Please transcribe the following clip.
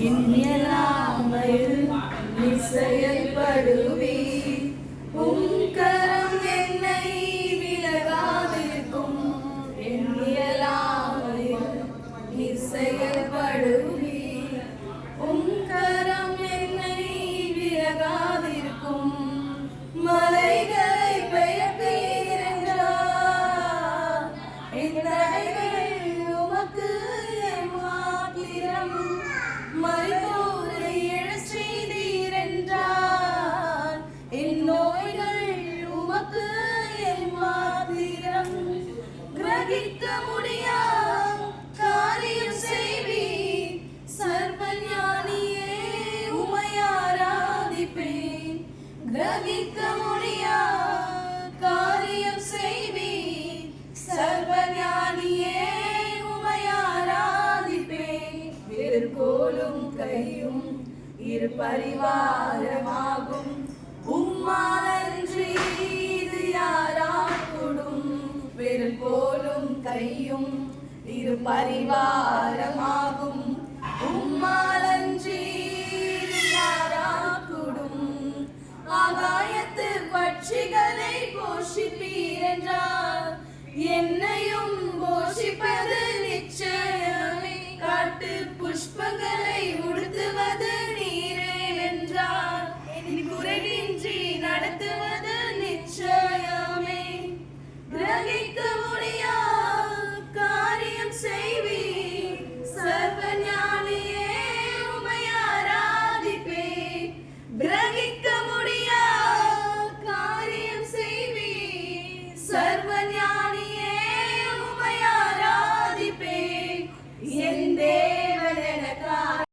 இந்நியலாமையில் நீ செயல்படுவீர். கரம் என்னை விலகாதிருக்கும். இந்நியலாமையில் நீ செயல்படுவீர். கரம் என்னை விலகாதிருக்கும். மலைகளை பெயர்த்தீர் என்றார். உமக்கு மாத்திரம். மரித்தோரை எழச் செய்தீர் என்றார். என் நோய்கள் உமக்கு மாத்திரம். கிரகிக்க முடியா காரியம் செய்வீர். சர்வஞானியே உம்மை ஆராதிப்பேன். கிரகிக்க முடியா காரியம் செய்வீர். சர்வஞானியே உம்மை ஆராதிப்பேன். வேர்கோலும் கையும் இரு பரிவாரமாகும். உம்மாலன்றி இது யாராக்கூடும். வேர்கோலும் கையும் இரு பரிவாரமாகும்.